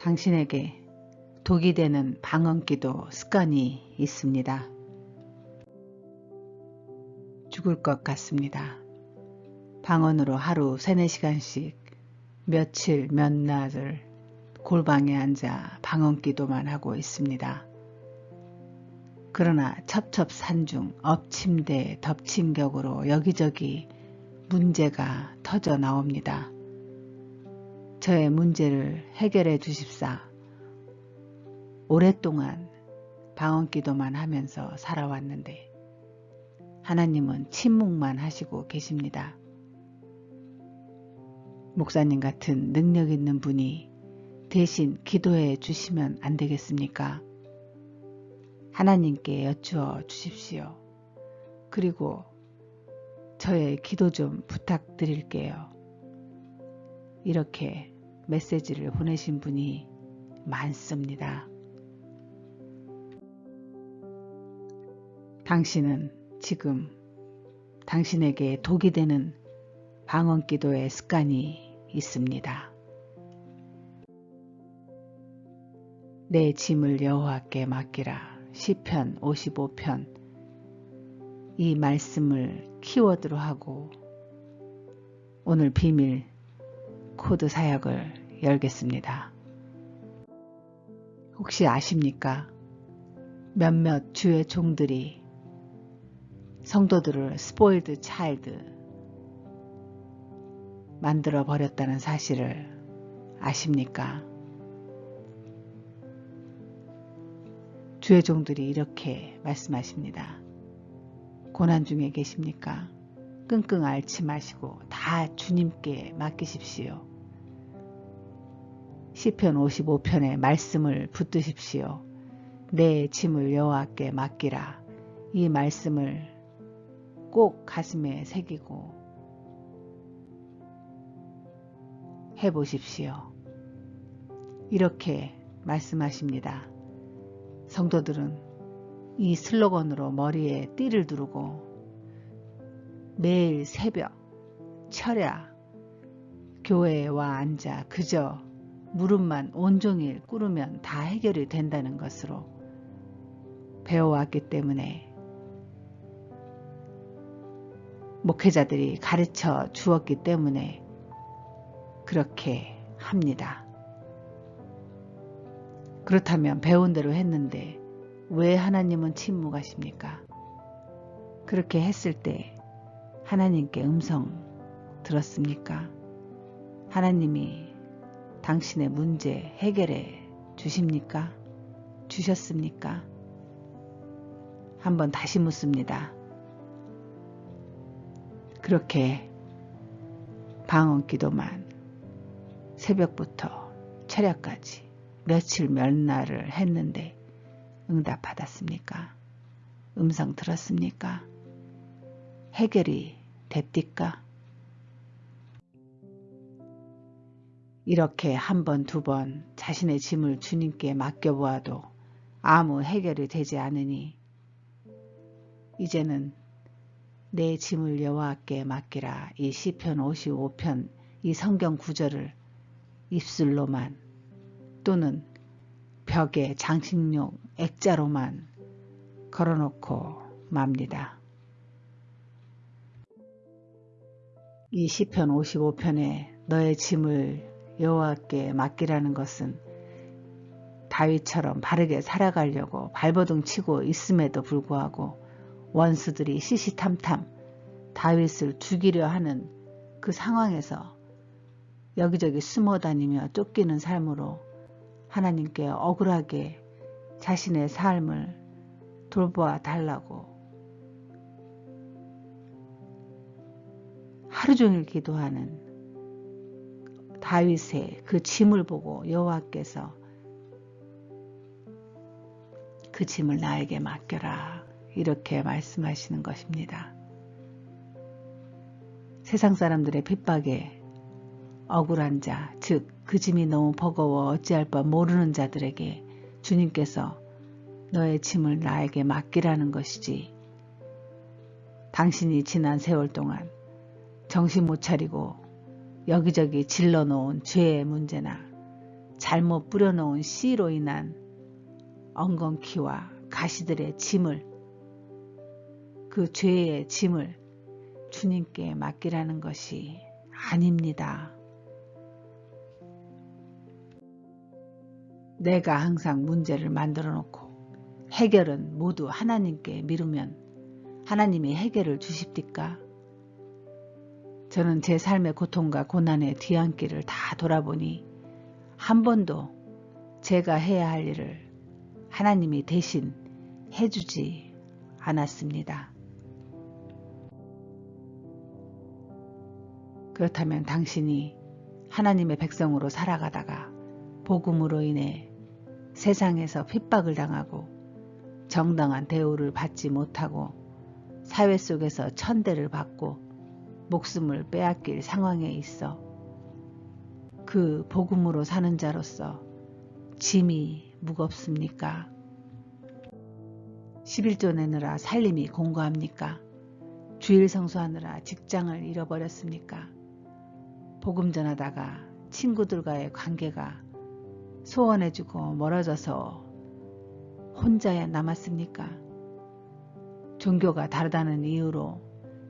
당신에게 독이 되는 방언기도 습관이 있습니다. 죽을 것 같습니다. 방언으로 하루 3-4시간씩 며칠 몇 날을 골방에 앉아 방언기도만 하고 있습니다. 그러나 첩첩산중 엎침대 덮친격으로 여기저기 문제가 터져 나옵니다. 저의 문제를 해결해 주십사. 오랫동안 방언기도만 하면서 살아왔는데 하나님은 침묵만 하시고 계십니다. 목사님 같은 능력 있는 분이 대신 기도해 주시면 안 되겠습니까? 하나님께 여쭈어 주십시오. 그리고 저의 기도 좀 부탁드릴게요. 이렇게 메시지를 보내신 분이 많습니다. 당신은 지금 당신에게 독이 되는 방언기도의 습관이 있습니다. 내 짐을 여호와께 맡기라. 시편 55편. 이 말씀을 키워드로 하고 오늘 비밀 코드 사역을 열겠습니다. 혹시 아십니까? 몇몇 주의 종들이 성도들을 스포일드 차일드 만들어 버렸다는 사실을 아십니까? 주의 종들이 이렇게 말씀하십니다. 고난 중에 계십니까? 끙끙 앓지 마시고 다 주님께 맡기십시오. 시편 55편의 말씀을 붙드십시오. 내 짐을 여호와께 맡기라. 이 말씀을 꼭 가슴에 새기고 해보십시오. 이렇게 말씀하십니다. 성도들은 이 슬로건으로 머리에 띠를 두르고 매일 새벽 철야 교회에 와 앉아 그저 무릎만 온종일 꿇으면 다 해결이 된다는 것으로 배워왔기 때문에 목회자들이 가르쳐 주었기 때문에 그렇게 합니다. 그렇다면 배운 대로 했는데 왜 하나님은 침묵하십니까? 그렇게 했을 때 하나님께 음성 들었습니까? 하나님이 당신의 문제 해결해 주십니까? 주셨습니까? 한번 다시 묻습니다. 그렇게 방언기도만 새벽부터 철야까지 며칠 몇 날을 했는데 응답받았습니까? 음성 들었습니까? 해결이 됐디까? 이렇게 한 번, 두 번 자신의 짐을 주님께 맡겨보아도 아무 해결이 되지 않으니 이제는 내 짐을 여호와께 맡기라. 이 시편 55편 이 성경 구절을 입술로만 또는 벽에 장식용 액자로만 걸어놓고 맙니다. 이 시편 55편에 너의 짐을 여호와께 맡기라는 것은 다윗처럼 바르게 살아가려고 발버둥 치고 있음에도 불구하고 원수들이 시시탐탐 다윗을 죽이려 하는 그 상황에서 여기저기 숨어 다니며 쫓기는 삶으로 하나님께 억울하게 자신의 삶을 돌보아 달라고 하루 종일 기도하는 다윗의 그 짐을 보고 여호와께서 그 짐을 나에게 맡겨라 이렇게 말씀하시는 것입니다. 세상 사람들의 핍박에 억울한 자, 즉 그 짐이 너무 버거워 어찌할 바 모르는 자들에게 주님께서 너의 짐을 나에게 맡기라는 것이지, 당신이 지난 세월 동안 정신 못 차리고 여기저기 질러놓은 죄의 문제나 잘못 뿌려놓은 씨로 인한 엉겅퀴와 가시들의 짐을, 그 죄의 짐을 주님께 맡기라는 것이 아닙니다. 내가 항상 문제를 만들어 놓고 해결은 모두 하나님께 미루면 하나님이 해결을 주십니까? 저는 제 삶의 고통과 고난의 뒤안길을 다 돌아보니 한 번도 제가 해야 할 일을 하나님이 대신 해주지 않았습니다. 그렇다면 당신이 하나님의 백성으로 살아가다가 복음으로 인해 세상에서 핍박을 당하고 정당한 대우를 받지 못하고 사회 속에서 천대를 받고 목숨을 빼앗길 상황에 있어 그 복음으로 사는 자로서 짐이 무겁습니까? 11조 내느라 살림이 공고합니까? 주일 성수하느라 직장을 잃어버렸습니까? 복음 전하다가 친구들과의 관계가 소원해주고 멀어져서 혼자 남았습니까? 종교가 다르다는 이유로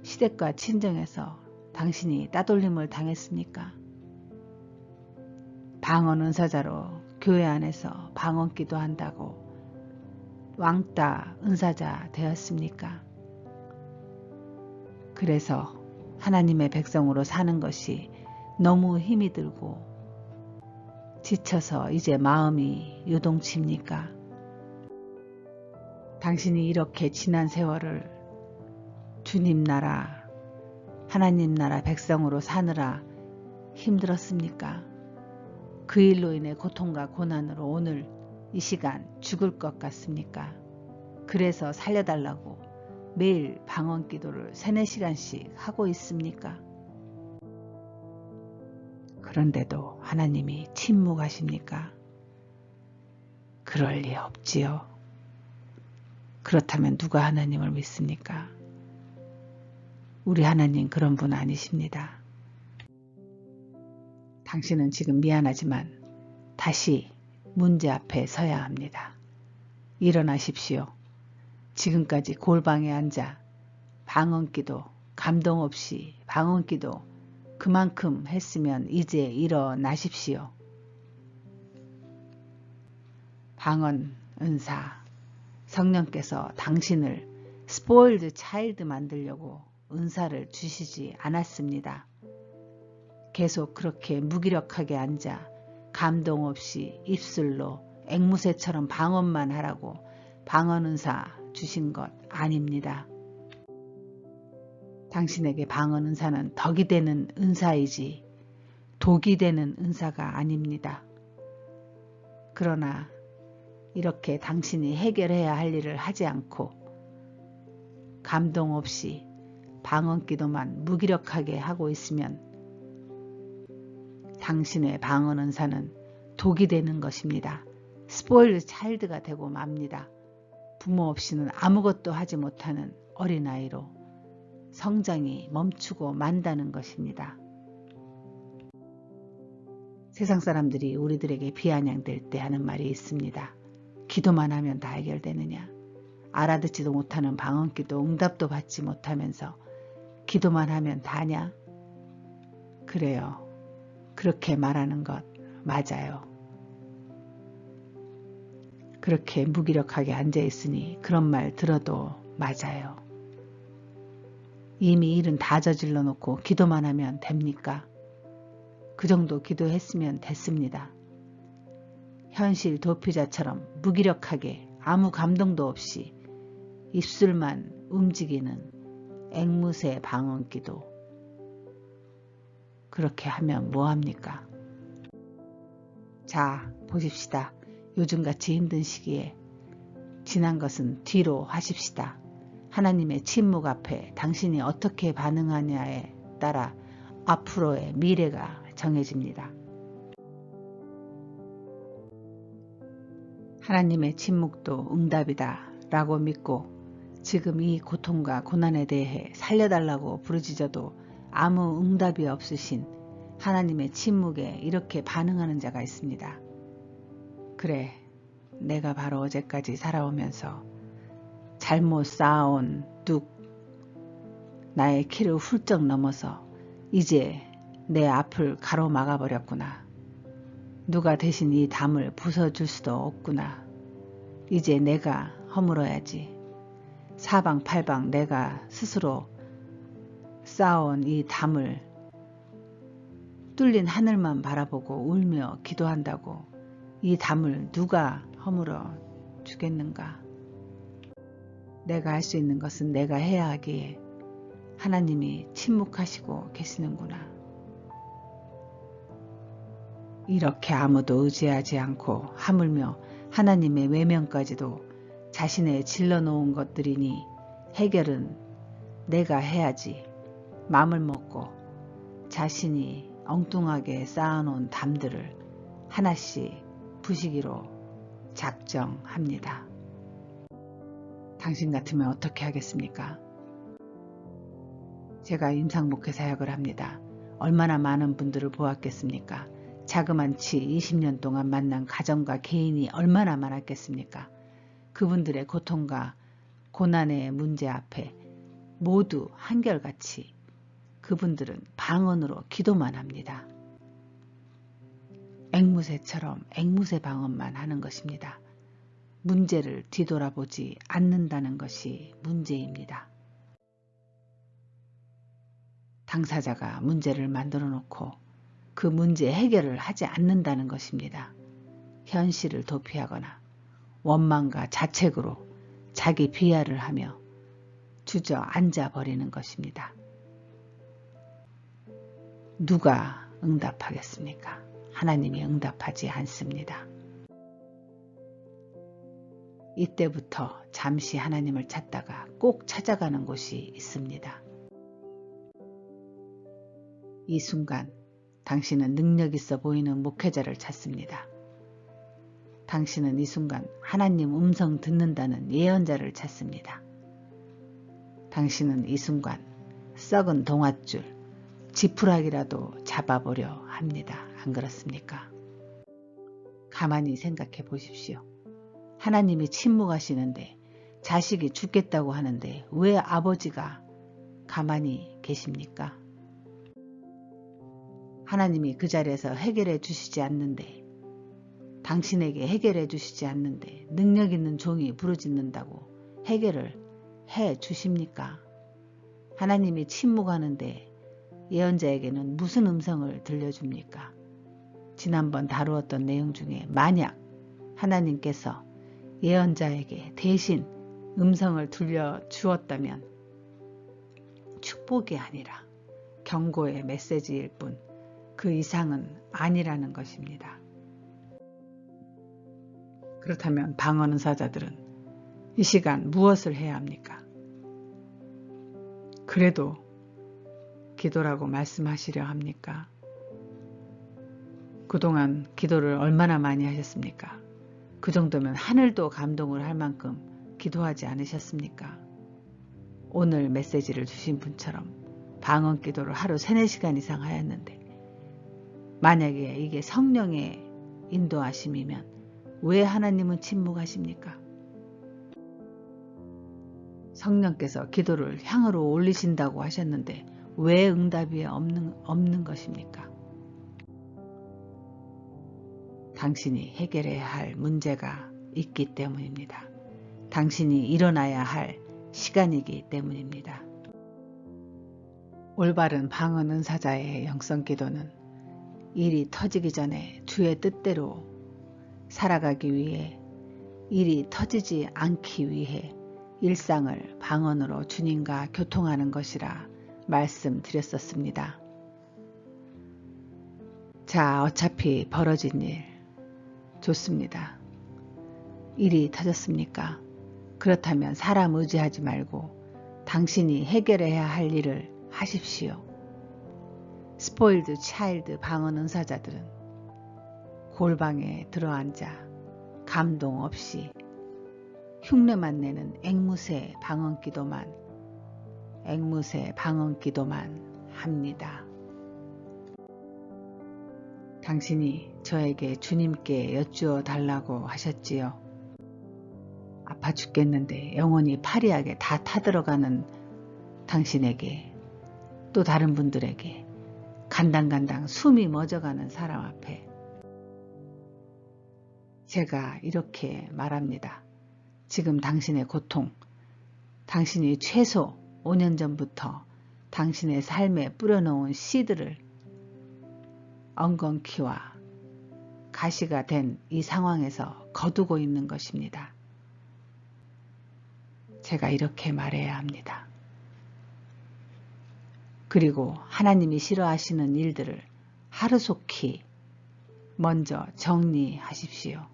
시댁과 친정에서 당신이 따돌림을 당했습니까? 방언 은사자로 교회 안에서 방언 기도한다고 왕따 은사자 되었습니까? 그래서 하나님의 백성으로 사는 것이 너무 힘이 들고 지쳐서 이제 마음이 요동칩니까? 당신이 이렇게 지난 세월을 주님 나라, 하나님 나라 백성으로 사느라 힘들었습니까? 그 일로 인해 고통과 고난으로 오늘 이 시간 죽을 것 같습니까? 그래서 살려달라고 매일 방언 기도를 3-4시간씩 하고 있습니까? 그런데도 하나님이 침묵하십니까? 그럴 리 없지요. 그렇다면 누가 하나님을 믿습니까? 우리 하나님 그런 분 아니십니다. 당신은 지금 미안하지만 다시 문제 앞에 서야 합니다. 일어나십시오. 지금까지 골방에 앉아 방언기도, 감동 없이 방언기도 그만큼 했으면 이제 일어나십시오. 방언 은사, 성령께서 당신을 스포일드 차일드 만들려고 은사를 주시지 않았습니다. 계속 그렇게 무기력하게 앉아 감동 없이 입술로 앵무새처럼 방언만 하라고 방언 은사 주신 것 아닙니다. 당신에게 방언 은사는 덕이 되는 은사이지 독이 되는 은사가 아닙니다. 그러나 이렇게 당신이 해결해야 할 일을 하지 않고 감동 없이 방언 기도만 무기력하게 하고 있으면 당신의 방언 은사는 독이 되는 것입니다. 스포일드 차일드가 되고 맙니다. 부모 없이는 아무것도 하지 못하는 어린아이로 성장이 멈추고 만다는 것입니다. 세상 사람들이 우리들에게 비아냥될 때 하는 말이 있습니다. 기도만 하면 다 해결되느냐? 알아듣지도 못하는 방언기도 응답도 받지 못하면서 기도만 하면 다냐? 그래요. 그렇게 말하는 것 맞아요. 그렇게 무기력하게 앉아있으니 그런 말 들어도 맞아요. 이미 일은 다 저질러 놓고 기도만 하면 됩니까? 그 정도 기도했으면 됐습니다. 현실 도피자처럼 무기력하게 아무 감동도 없이 입술만 움직이는 앵무새 방언기도. 그렇게 하면 뭐합니까? 자, 보십시다. 요즘같이 힘든 시기에 지난 것은 뒤로 하십시다. 하나님의 침묵 앞에 당신이 어떻게 반응하냐에 따라 앞으로의 미래가 정해집니다. 하나님의 침묵도 응답이다 라고 믿고 지금 이 고통과 고난에 대해 살려달라고 부르짖어도 아무 응답이 없으신 하나님의 침묵에 이렇게 반응하는 자가 있습니다. 그래, 내가 바로 어제까지 살아오면서 잘못 쌓아온 뚝, 나의 키를 훌쩍 넘어서 이제 내 앞을 가로막아 버렸구나. 누가 대신 이 담을 부숴줄 수도 없구나. 이제 내가 허물어야지. 사방팔방 내가 스스로 쌓아온 이 담을 뚫린 하늘만 바라보고 울며 기도한다고 이 담을 누가 허물어 주겠는가. 내가 할 수 있는 것은 내가 해야 하기에 하나님이 침묵하시고 계시는구나. 이렇게 아무도 의지하지 않고 하물며 하나님의 외면까지도 자신의 질러놓은 것들이니 해결은 내가 해야지. 마음을 먹고 자신이 엉뚱하게 쌓아놓은 담들을 하나씩 부시기로 작정합니다. 당신 같으면 어떻게 하겠습니까? 제가 임상목회 사역을 합니다. 얼마나 많은 분들을 보았겠습니까? 자그만치 20년 동안 만난 가정과 개인이 얼마나 많았겠습니까? 그분들의 고통과 고난의 문제 앞에 모두 한결같이 그분들은 방언으로 기도만 합니다. 앵무새처럼 앵무새 방언만 하는 것입니다. 문제를 뒤돌아보지 않는다는 것이 문제입니다. 당사자가 문제를 만들어 놓고 그 문제 해결을 하지 않는다는 것입니다. 현실을 도피하거나 원망과 자책으로 자기 비하를 하며 주저앉아 버리는 것입니다. 누가 응답하겠습니까? 하나님이 응답하지 않습니다. 이때부터 잠시 하나님을 찾다가 꼭 찾아가는 곳이 있습니다. 이 순간 당신은 능력 있어 보이는 목회자를 찾습니다. 당신은 이 순간 하나님 음성 듣는다는 예언자를 찾습니다. 당신은 이 순간 썩은 동아줄, 지푸라기라도 잡아보려 합니다. 안 그렇습니까? 가만히 생각해 보십시오. 하나님이 침묵하시는데 자식이 죽겠다고 하는데 왜 아버지가 가만히 계십니까? 하나님이 그 자리에서 해결해 주시지 않는데 당신에게 해결해 주시지 않는데 능력 있는 종이 부르짖는다고 해결을 해 주십니까? 하나님이 침묵하는데 예언자에게는 무슨 음성을 들려줍니까? 지난번 다루었던 내용 중에 만약 하나님께서 예언자에게 대신 음성을 들려주었다면 축복이 아니라 경고의 메시지일 뿐 그 이상은 아니라는 것입니다. 그렇다면 방언 은사자들은 이 시간 무엇을 해야 합니까? 그래도 기도라고 말씀하시려 합니까? 그동안 기도를 얼마나 많이 하셨습니까? 그 정도면 하늘도 감동을 할 만큼 기도하지 않으셨습니까? 오늘 메시지를 주신 분처럼 방언 기도를 하루 3-4시간 이상 하였는데 만약에 이게 성령의 인도하심이면 왜 하나님은 침묵하십니까? 성령께서 기도를 향으로 올리신다고 하셨는데 왜 응답이 없는 것입니까? 당신이 해결해야 할 문제가 있기 때문입니다. 당신이 일어나야 할 시간이기 때문입니다. 올바른 방언 은사자의 영성 기도는 일이 터지기 전에 주의 뜻대로 살아가기 위해 일이 터지지 않기 위해 일상을 방언으로 주님과 교통하는 것이라 말씀드렸었습니다. 자, 어차피 벌어진 일 좋습니다. 일이 터졌습니까? 그렇다면 사람 의지하지 말고 당신이 해결해야 할 일을 하십시오. 스포일드 차일드 방언 은사자들은 골방에 들어앉아 감동 없이 흉내만 내는 앵무새 방언 기도만 합니다. 당신이 저에게 주님께 여쭈어 달라고 하셨지요. 아파 죽겠는데 영혼이 파리하게 다 타들어가는 당신에게, 또 다른 분들에게, 간당간당 숨이 멎어가는 사람 앞에 제가 이렇게 말합니다. 지금 당신의 고통, 당신이 최소 5년 전부터 당신의 삶에 뿌려놓은 씨들을 엉겅퀴와 가시가 된 이 상황에서 거두고 있는 것입니다. 제가 이렇게 말해야 합니다. 그리고 하나님이 싫어하시는 일들을 하루속히 먼저 정리하십시오.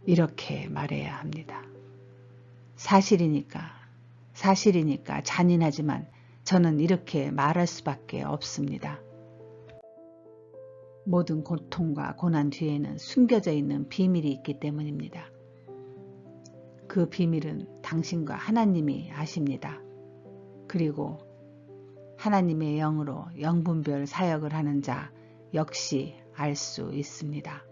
이렇게 말해야 합니다. 사실이니까 잔인하지만 저는 이렇게 말할 수밖에 없습니다. 모든 고통과 고난 뒤에는 숨겨져 있는 비밀이 있기 때문입니다. 그 비밀은 당신과 하나님이 아십니다. 그리고 하나님의 영으로 영분별 사역을 하는 자 역시 알 수 있습니다.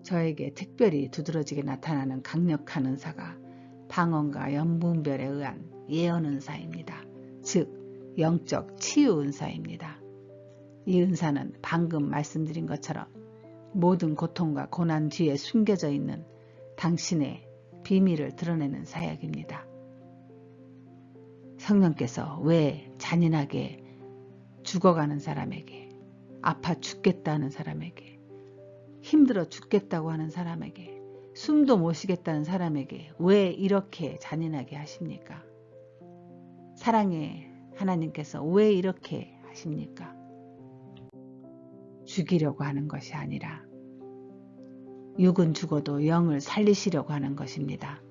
저에게 특별히 두드러지게 나타나는 강력한 은사가 방언과 영분별에 의한 예언 은사입니다. 즉 영적 치유 은사입니다. 이 은사는 방금 말씀드린 것처럼 모든 고통과 고난 뒤에 숨겨져 있는 당신의 비밀을 드러내는 사역입니다. 성령께서 왜 잔인하게 죽어가는 사람에게, 아파 죽겠다는 사람에게, 힘들어 죽겠다고 하는 사람에게, 숨도 못 쉬겠다는 사람에게 왜 이렇게 잔인하게 하십니까? 사랑의 하나님께서 왜 이렇게 하십니까? 죽이려고 하는 것이 아니라 육은 죽어도 영을 살리시려고 하는 것입니다.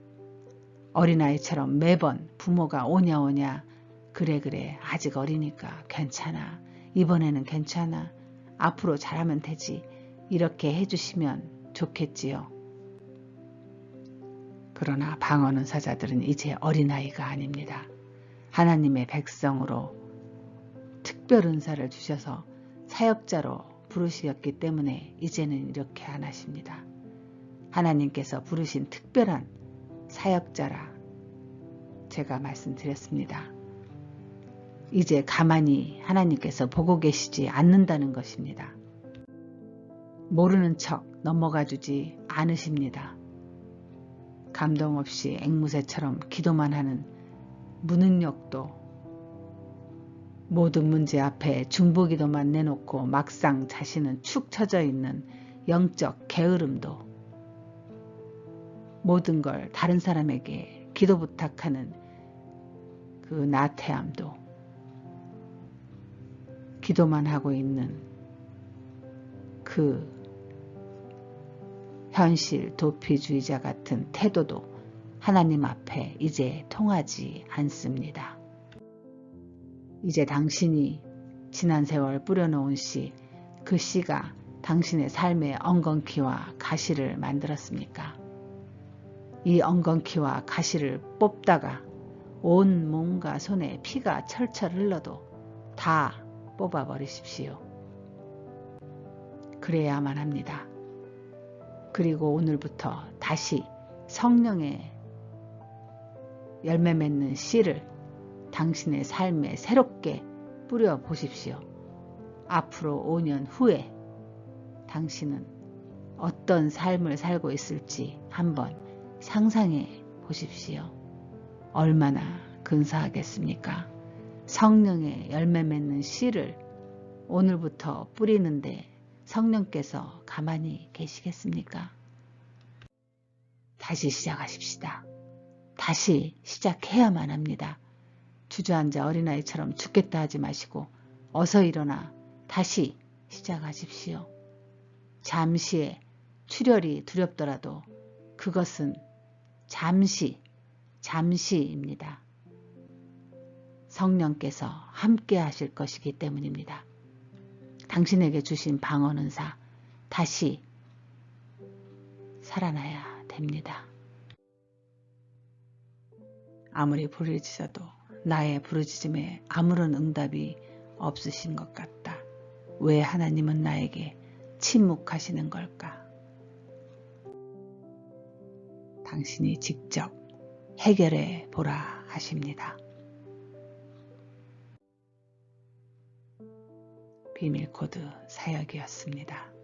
어린아이처럼 매번 부모가 오냐 그래 아직 어리니까 괜찮아, 이번에는 괜찮아, 앞으로 잘하면 되지, 이렇게 해주시면 좋겠지요. 그러나 방언 은사자들은 이제 어린아이가 아닙니다. 하나님의 백성으로 특별 은사를 주셔서 사역자로 부르셨기 때문에 이제는 이렇게 안 하십니다. 하나님께서 부르신 특별한 사역자라 제가 말씀드렸습니다. 이제 가만히 하나님께서 보고 계시지 않는다는 것입니다. 모르는 척 넘어가주지 않으십니다. 감동 없이 앵무새처럼 기도만 하는 무능력도, 모든 문제 앞에 중보기도만 내놓고 막상 자신은 축 처져 있는 영적 게으름도, 모든 걸 다른 사람에게 기도 부탁하는 그 나태함도, 기도만 하고 있는 그 현실 도피주의자 같은 태도도 하나님 앞에 이제 통하지 않습니다. 이제 당신이 지난 세월 뿌려놓은 씨, 그 씨가 당신의 삶의 엉겅퀴와 가시를 만들었습니까? 이 엉겅퀴와 가시를 뽑다가 온 몸과 손에 피가 철철 흘러도 다 뽑아버리십시오. 그래야만 합니다. 그리고 오늘부터 다시 성령의 열매 맺는 씨를 당신의 삶에 새롭게 뿌려보십시오. 앞으로 5년 후에 당신은 어떤 삶을 살고 있을지 한번 상상해 보십시오. 얼마나 근사하겠습니까? 성령의 열매 맺는 씨를 오늘부터 뿌리는데 성령께서 가만히 계시겠습니까? 다시 시작하십시다. 다시 시작해야만 합니다. 주저앉아 어린아이처럼 죽겠다 하지 마시고 어서 일어나 다시 시작하십시오. 잠시의 출혈이 두렵더라도 그것은 잠시입니다. 성령께서 함께 하실 것이기 때문입니다. 당신에게 주신 방언 은사 다시 살아나야 됩니다. 아무리 부르짖어도 나의 부르짖음에 아무런 응답이 없으신 것 같다. 왜 하나님은 나에게 침묵하시는 걸까? 당신이 직접 해결해 보라 하십니다. 비밀코드 사역이었습니다.